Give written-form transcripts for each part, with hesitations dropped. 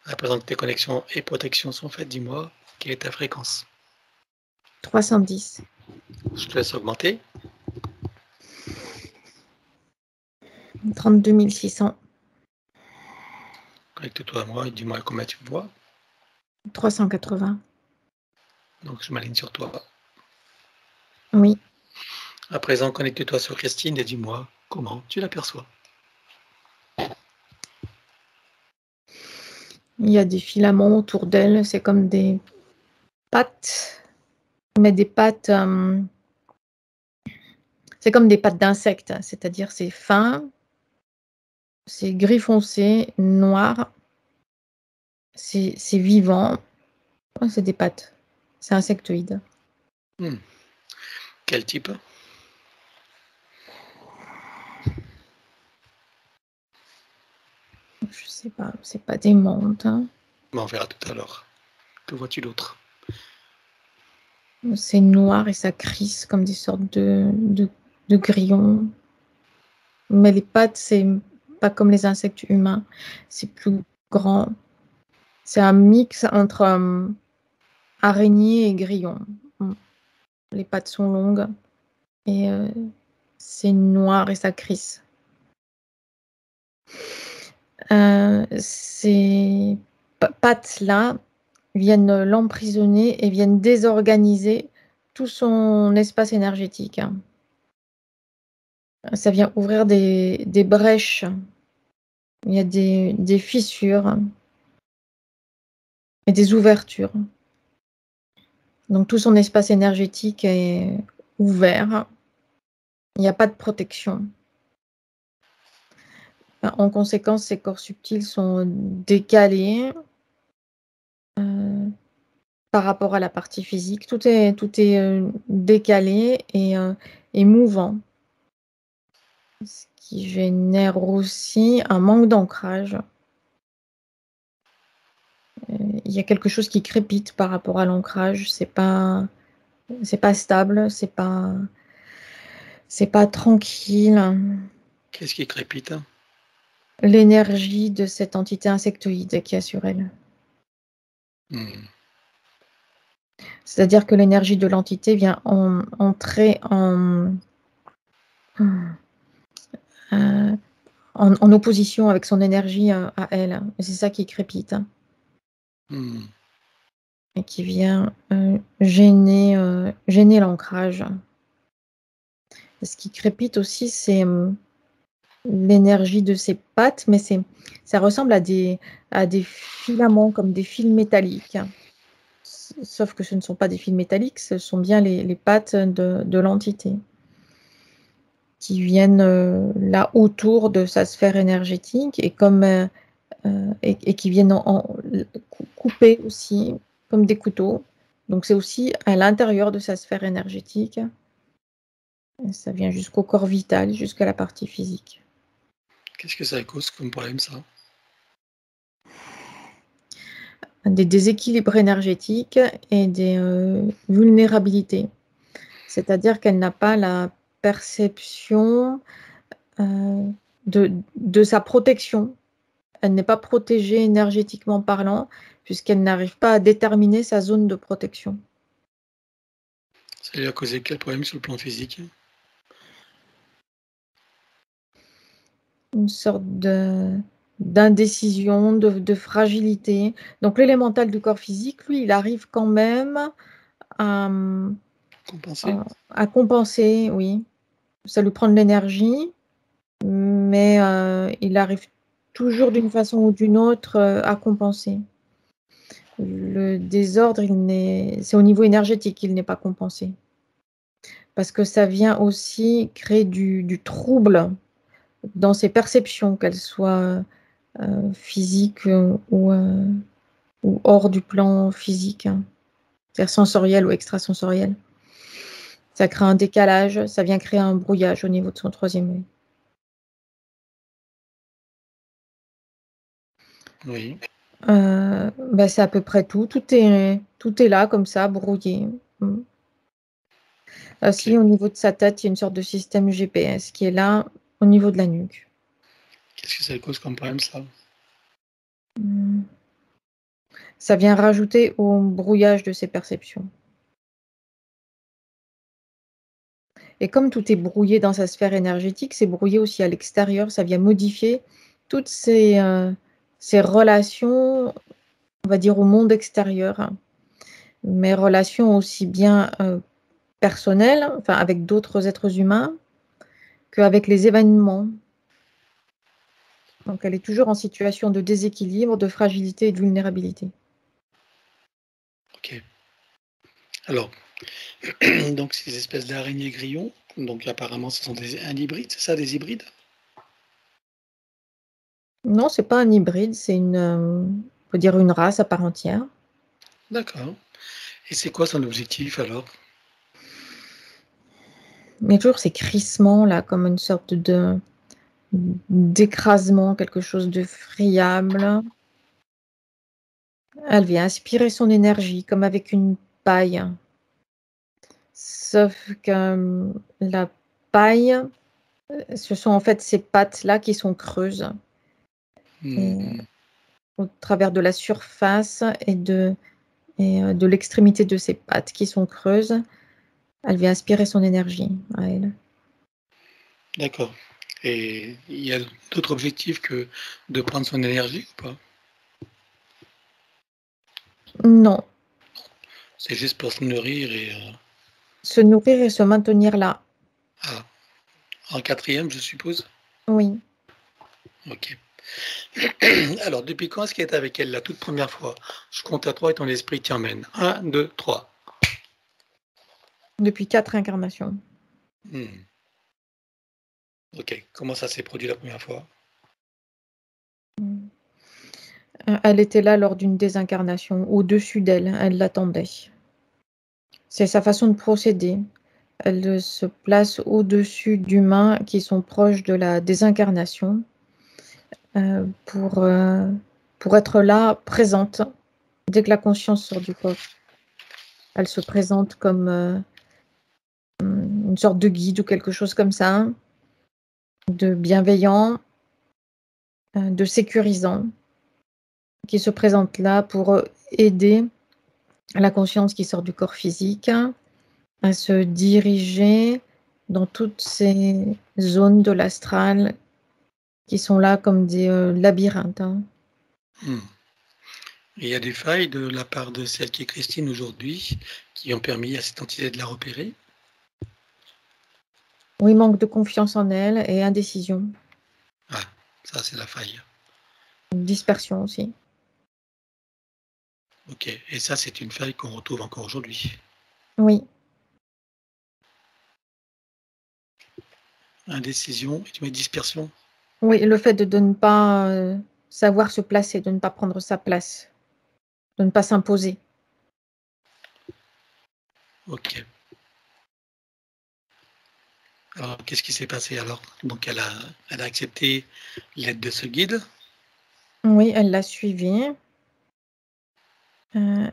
À présent que tes connexions et protections sont faites, dis-moi, quelle est ta fréquence? 310. Je te laisse augmenter. 32 600. Connecte-toi à moi et dis-moi combien tu me vois. 380. Donc je m'aligne sur toi. Oui. À présent, connecte-toi sur Christine et dis-moi comment tu l'aperçois. Il y a des filaments autour d'elle. C'est comme des pattes. Mais des pattes... c'est comme des pattes d'insectes. C'est-à-dire c'est fin. C'est gris foncé, noir. C'est vivant. Oh, c'est des pattes. C'est insectoïde. Quel type? Je sais pas. C'est pas des mantes. Bon, on verra tout à l'heure. Que vois-tu d'autre? C'est noir et ça crisse comme des sortes de grillons. Mais les pattes, c'est pas comme les insectes humains. C'est plus grand. C'est un mix entre araignée et grillon. Les pattes sont longues et c'est noir et ça crisse. Ces pattes-là viennent l'emprisonner et viennent désorganiser tout son espace énergétique. Ça vient ouvrir des brèches. Il y a des fissures et des ouvertures. Donc tout son espace énergétique est ouvert. Il n'y a pas de protection. En conséquence, ces corps subtils sont décalés par rapport à la partie physique. Tout est décalé et mouvant. Ce qui génère aussi un manque d'ancrage. Il y a quelque chose qui crépite par rapport à l'ancrage. C'est pas stable, c'est pas tranquille. Qu'est-ce qui crépite? L'énergie de cette entité insectoïde qui est sur elle. C'est-à-dire que l'énergie de l'entité vient entrer en opposition avec son énergie à elle. Et c'est ça qui crépite. Et qui vient gêner l'ancrage. Ce qui crépite aussi, c'est l'énergie de ses pattes, mais ça ressemble à des filaments, comme des fils métalliques. Sauf que ce ne sont pas des fils métalliques, ce sont bien les pattes de l'entité qui viennent là autour de sa sphère énergétique et qui viennent couper aussi comme des couteaux. Donc c'est aussi à l'intérieur de sa sphère énergétique. Et ça vient jusqu'au corps vital, jusqu'à la partie physique. Qu'est-ce que ça cause comme problème, ça? Des déséquilibres énergétiques et des vulnérabilités. C'est-à-dire qu'elle n'a pas la perception de sa protection. Elle n'est pas protégée énergétiquement parlant, puisqu'elle n'arrive pas à déterminer sa zone de protection. Ça lui a causé quel problème sur le plan physique? Une sorte d'indécision, de fragilité. Donc l'élémental du corps physique, lui, il arrive quand même à compenser, oui. Ça lui prend de l'énergie, mais il arrive toujours d'une façon ou d'une autre à compenser. Le désordre, c'est au niveau énergétique qu'il n'est pas compensé. Parce que ça vient aussi créer du trouble dans ses perceptions, qu'elles soient physiques ou hors du plan physique, c'est-à-dire sensoriel ou extrasensoriel. Ça crée un décalage, ça vient créer un brouillage au niveau de son troisième œil. Oui. C'est à peu près tout. Tout est là, comme ça, brouillé. Si, au niveau de sa tête, il y a une sorte de système GPS qui est là, au niveau de la nuque. Qu'est-ce que ça cause comme problème, ça? Ça vient rajouter au brouillage de ses perceptions. Et comme tout est brouillé dans sa sphère énergétique, c'est brouillé aussi à l'extérieur, ça vient modifier toutes ces relations, on va dire, au monde extérieur. Mes relations aussi bien personnelles, enfin avec d'autres êtres humains, qu'avec les événements. Donc elle est toujours en situation de déséquilibre, de fragilité et de vulnérabilité. Ok. Alors, donc ces espèces d'araignées grillons, donc apparemment ce sont un hybride, c'est ça, des hybrides? Non, c'est pas un hybride, c'est on peut dire une race à part entière. D'accord. Et c'est quoi son objectif alors? Mais toujours ces crissements là, comme une sorte d'écrasement, quelque chose de friable. Elle vient aspirer son énergie comme avec une paille. Sauf que la paille, ce sont en fait ces pattes-là qui sont creuses. Et Mhm. au travers de la surface et de l'extrémité de ses pattes qui sont creuses, elle vient aspirer son énergie à elle. D'accord. Et il y a d'autres objectifs que de prendre son énergie ou pas? Non, C'est juste pour se nourrir et se nourrir et se maintenir là. ah, en quatrième, je suppose? Oui, Ok. Alors, depuis quand est-ce qu'il est avec elle la toute première fois? Je compte à 3 et ton esprit t'y emmène. Un, 2, 3. depuis 4 incarnations. Hmm. Ok. Comment ça s'est produit la première fois? Elle était là lors d'une désincarnation, au-dessus d'elle, elle l'attendait. C'est sa façon de procéder. Elle se place au-dessus d'humains qui sont proches de la désincarnation euh, pour, euh, pour être là, présente, dès que la conscience sort du corps. Elle se présente comme une sorte de guide ou quelque chose comme ça, de bienveillant, de sécurisant, qui se présente là pour aider la conscience qui sort du corps physique à se diriger dans toutes ces zones de l'astral qui sont là comme des labyrinthes. Hein. Hmm. Il y a des failles de la part de celle qui est Christine aujourd'hui qui ont permis à cette entité de la repérer. Oui, manque de confiance en elle et indécision, Ah, ça c'est la faille. dispersion aussi. Ok. Et ça, c'est une faille qu'on retrouve encore aujourd'hui. Oui, Indécision et tu mets dispersion. oui, le fait de ne pas savoir se placer, de ne pas prendre sa place, de ne pas s'imposer. Ok. Alors, qu'est-ce qui s'est passé alors? Donc, elle a accepté l'aide de ce guide. Oui, elle l'a suivi euh,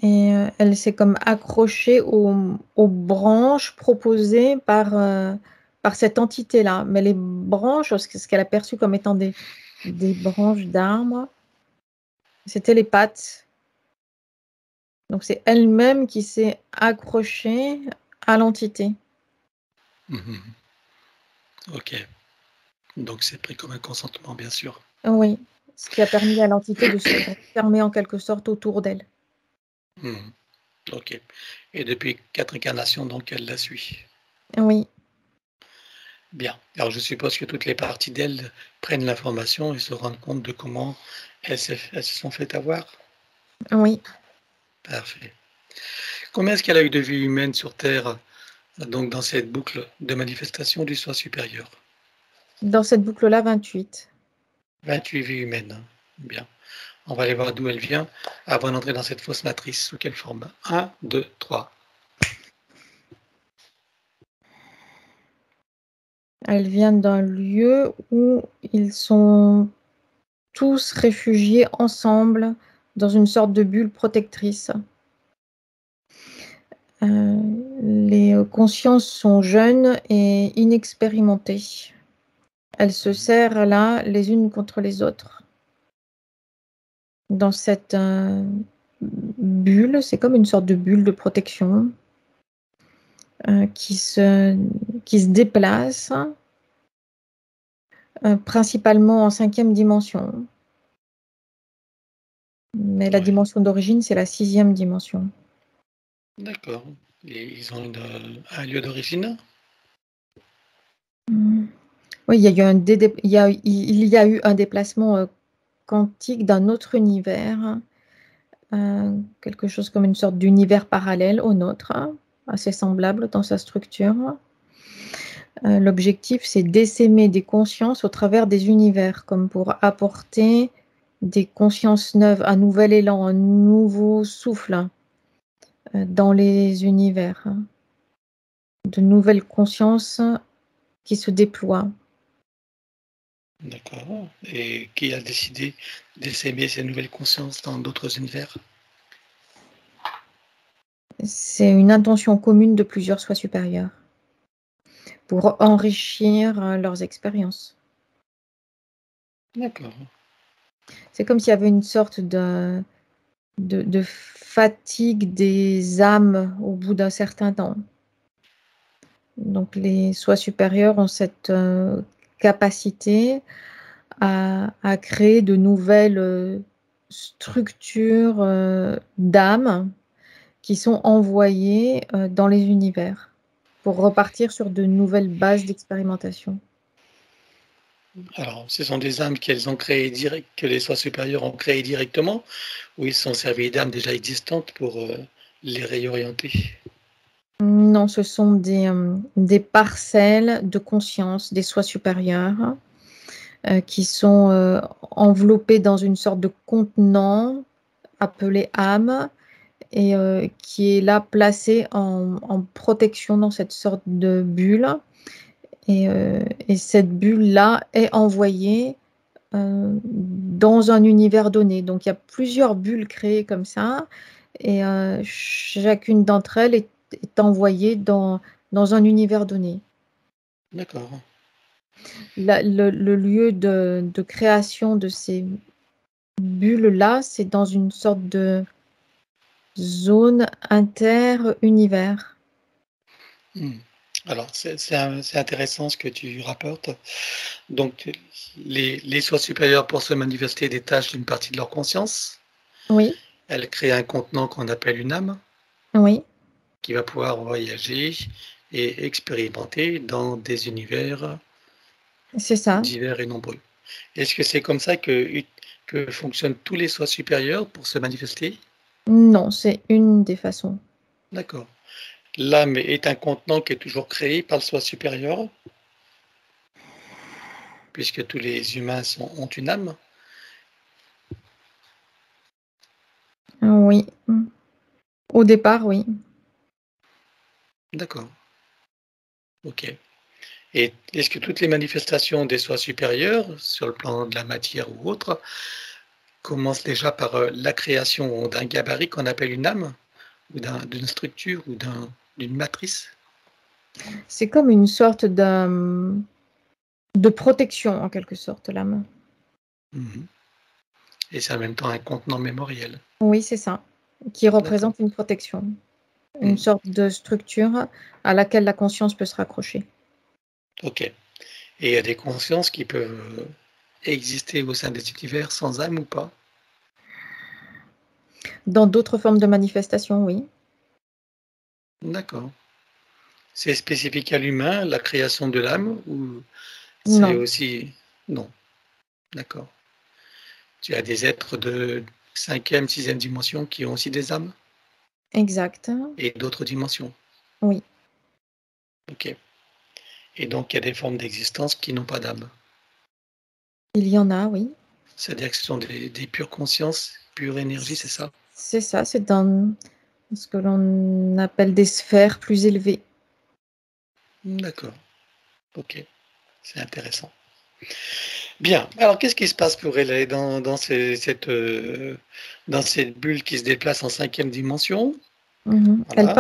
et elle s'est comme accrochée aux branches proposées par cette entité-là. Mais les branches, ce qu'elle a perçu comme étant des branches d'arbres, c'était les pattes. Donc c'est elle-même qui s'est accrochée à l'entité. Mhm. Ok. Donc, c'est pris comme un consentement, bien sûr. Oui, ce qui a permis à l'entité de se fermer en quelque sorte autour d'elle. Mhm. Ok. Et depuis 4 incarnations, donc, elle la suit. Oui, Bien. Alors, je suppose que toutes les parties d'elle prennent l'information et se rendent compte de comment elles se sont fait avoir. oui. Parfait. Combien est-ce qu'elle a eu de vies humaines sur Terre, donc dans cette boucle de manifestation du soi supérieur? Dans cette boucle-là, 28. 28 vies humaines. Hein. Bien. On va aller voir d'où elle vient avant d'entrer dans cette fausse matrice. Sous quelle forme? Un, 2, 3. Elle vient d'un lieu où ils sont tous réfugiés ensemble dans une sorte de bulle protectrice. Les consciences sont jeunes et inexpérimentées. Elles se serrent là les unes contre les autres. dans cette bulle. C'est comme une sorte de bulle de protection qui se déplace principalement en 5e dimension. Mais la Ouais. dimension d'origine, c'est la 6e dimension. D'accord. Et ils ont un lieu d'origine? Oui, il y a eu un déplacement quantique d'un autre univers, quelque chose comme une sorte d'univers parallèle au nôtre, assez semblable dans sa structure. L'objectif, c'est d'essaimer des consciences au travers des univers, comme pour apporter des consciences neuves, un nouvel élan, un nouveau souffle dans les univers, de nouvelles consciences qui se déploient. D'accord. Et qui a décidé d'essaimer ces nouvelles consciences dans d'autres univers? C'est une intention commune de plusieurs soi supérieurs pour enrichir leurs expériences. D'accord. C'est comme s'il y avait une sorte de fatigue des âmes au bout d'un certain temps. Donc les soi supérieurs ont cette capacité à créer de nouvelles structures d'âmes qui sont envoyées dans les univers pour repartir sur de nouvelles bases d'expérimentation. Alors, ce sont des âmes qu'elles ont créées que les soi supérieurs ont créées directement, ou ils se sont servis d'âmes déjà existantes pour les réorienter? Non, ce sont des parcelles de conscience des soi supérieurs qui sont enveloppées dans une sorte de contenant appelé âme et qui est là placé en protection dans cette sorte de bulle. Et cette bulle-là est envoyée dans un univers donné. Donc il y a plusieurs bulles créées comme ça et chacune d'entre elles est envoyée dans un univers donné. D'accord. Le lieu de création de ces bulles-là, c'est dans une sorte de zone inter-univers. Hmm. Alors, c'est intéressant ce que tu rapportes. Donc, les soi supérieurs, pour se manifester, détachent une partie de leur conscience. Oui, Elles créent un contenant qu'on appelle une âme, oui, qui va pouvoir voyager et expérimenter dans des univers c'est ça. divers et nombreux. Est-ce que c'est comme ça que fonctionnent tous les soi supérieurs pour se manifester? Non, c'est une des façons. D'accord. L'âme est un contenant qui est toujours créé par le soi supérieur, puisque tous les humains ont une âme. Oui. Au départ, oui. D'accord. OK. Et est-ce que toutes les manifestations des soi supérieurs, sur le plan de la matière ou autre, commencent déjà par la création d'un gabarit qu'on appelle une âme, ou d'une structure, ou d'une matrice? C'est comme une sorte de protection, en quelque sorte, l'âme. Mhm. Et c'est en même temps un contenant mémoriel. Oui, c'est ça, qui D'accord. représente une protection, une Mhm. sorte de structure à laquelle la conscience peut se raccrocher. OK. Et il y a des consciences qui peuvent exister au sein des univers sans âme ou pas? Dans d'autres formes de manifestation, oui. D'accord. C'est spécifique à l'humain, la création de l'âme, ou c'est Non, aussi... Non, d'accord. Tu as des êtres de 5e, 6e dimension qui ont aussi des âmes exact. et d'autres dimensions. Oui, OK. Et donc il y a des formes d'existence qui n'ont pas d'âme. il y en a, oui. C'est-à-dire que ce sont des pures consciences, pure énergie, c'est ça? C'est ça, c'est dans ce que l'on appelle des sphères plus élevées. D'accord. OK, c'est intéressant. Bien. Alors qu'est-ce qui se passe pour elle? Elle est dans cette bulle qui se déplace en 5e dimension. Mhm. Voilà,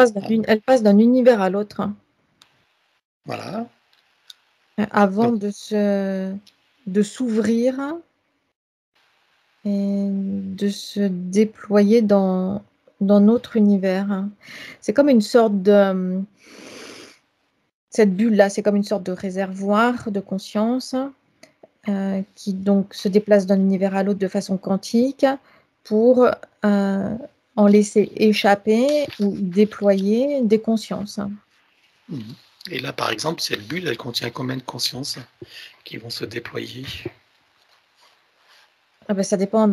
Elle passe d'un univers à l'autre voilà. avant Donc de s'ouvrir et de se déployer dans notre univers. C'est comme une sorte de... Cette bulle-là, c'est comme une sorte de réservoir de conscience qui donc se déplace d'un univers à l'autre de façon quantique pour en laisser échapper ou déployer des consciences. Mhm. Et là, par exemple, cette bulle, elle contient combien de consciences qui vont se déployer? Ah ben, ça dépend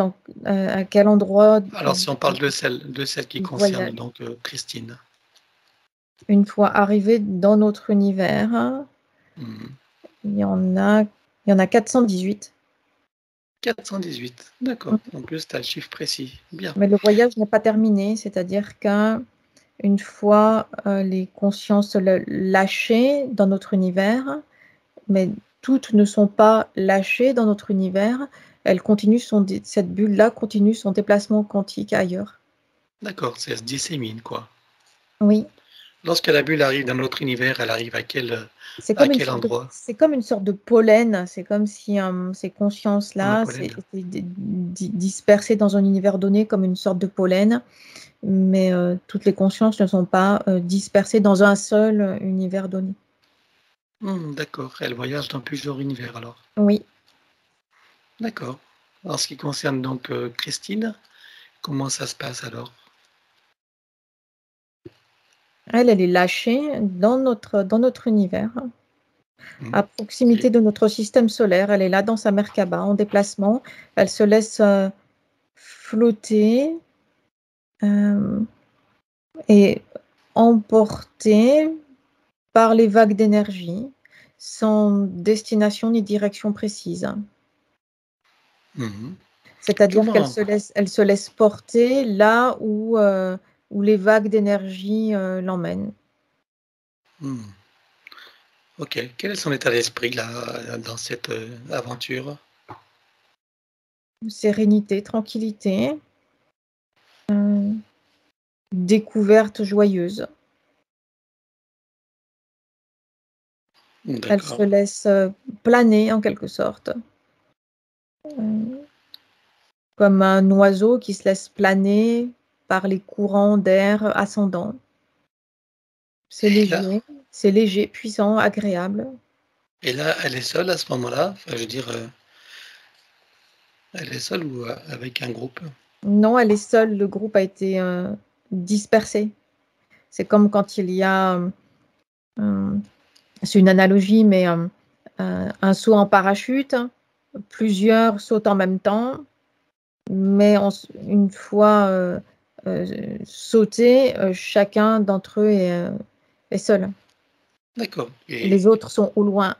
à quel endroit Alors, si on parle de celle qui il concerne voyage. donc Christine. Une fois arrivé dans notre univers, Mhm. il y en a 418. 418, d'accord. En plus, tu as le chiffre précis. Bien. Mais le voyage n'est pas terminé, c'est-à-dire qu'une fois les consciences lâchées dans notre univers, mais toutes ne sont pas lâchées dans notre univers, cette bulle-là continue son déplacement quantique ailleurs. D'accord, ça se dissémine, quoi. Oui, Lorsque la bulle arrive dans notre univers, elle arrive à c'est à comme quel endroit? c'est comme une sorte de pollen, c'est comme si ces Comme un consciences-là pollen. étaient dispersées dans un univers donné comme une sorte de pollen, mais toutes les consciences ne sont pas dispersées dans un seul univers donné. D'accord, elle voyage dans plusieurs univers alors. Oui, D'accord. En ce qui concerne donc Christine, comment ça se passe alors? elle est lâchée dans notre univers, à proximité Et de notre système solaire. Elle est là dans sa Merkaba, en déplacement. Elle se laisse flotter et emporter par les vagues d'énergie, sans destination ni direction précise. mhm. C'est-à-dire Comment? elle se laisse porter là où les vagues d'énergie l'emmènent. Hmm. Ok. Quel est son état d'esprit là dans cette aventure? Sérénité, tranquillité, découverte joyeuse. Elle se D'accord. laisse planer en quelque sorte, euh, comme un oiseau qui se laisse planer par les courants d'air ascendants. Et là, C'est léger, puissant, agréable. et là, elle est seule à ce moment-là? Enfin, je veux dire, elle est seule ou avec un groupe? Non, elle est seule, le groupe a été dispersé. C'est comme quand il y a, c'est une analogie, mais un saut en parachute, plusieurs sautent en même temps, mais une fois sauté, chacun d'entre eux est seul. D'accord. Et Les autres sont au loin.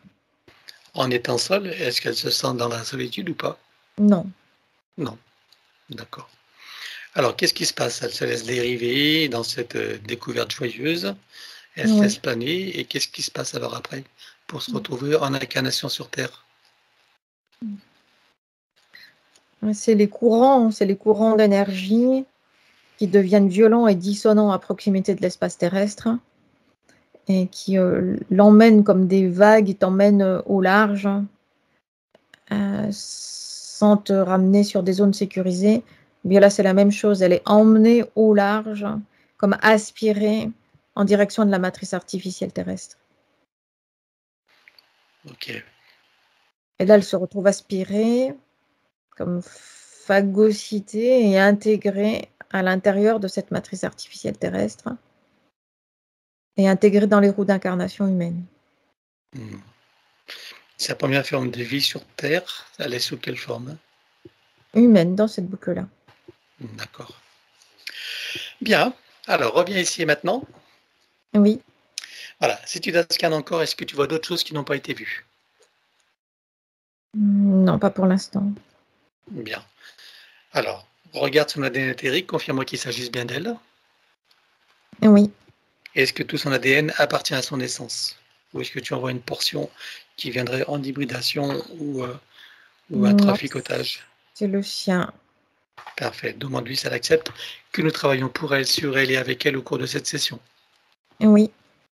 en étant seule, est-ce qu'elle se sent dans la solitude ou pas? Non. Non. D'accord. Alors, qu'est-ce qui se passe? Elle se laisse dériver dans cette découverte joyeuse, elle se laisse Oui. planer, et qu'est-ce qui se passe alors après pour se retrouver en incarnation sur Terre? C'est les courants d'énergie qui deviennent violents et dissonants à proximité de l'espace terrestre et qui l'emmènent comme des vagues, ils t'emmènent au large sans te ramener sur des zones sécurisées. Bien là, c'est la même chose. Elle est emmenée au large, comme aspirée en direction de la matrice artificielle terrestre. Ok. Et là, elle se retrouve aspirée, comme phagocytée et intégrée à l'intérieur de cette matrice artificielle terrestre et intégrée dans les roues d'incarnation humaine. Hmm. Sa première forme de vie sur Terre, elle est sous quelle forme? Humaine dans cette boucle-là. D'accord. Bien. Alors, reviens ici et maintenant. Oui. Voilà. Si tu scannes encore, est-ce que tu vois d'autres choses qui n'ont pas été vues? Non, pas pour l'instant. Bien. Alors, regarde son ADN éthérique, confirme-moi qu'il s'agisse bien d'elle. Oui. Est-ce que tout son ADN appartient à son essence? Ou est-ce que tu envoies une portion qui viendrait en hybridation ou un Non, traficotage? c'est le sien. Parfait. Demande-lui si elle accepte que nous travaillons pour elle, sur elle et avec elle au cours de cette session. Oui.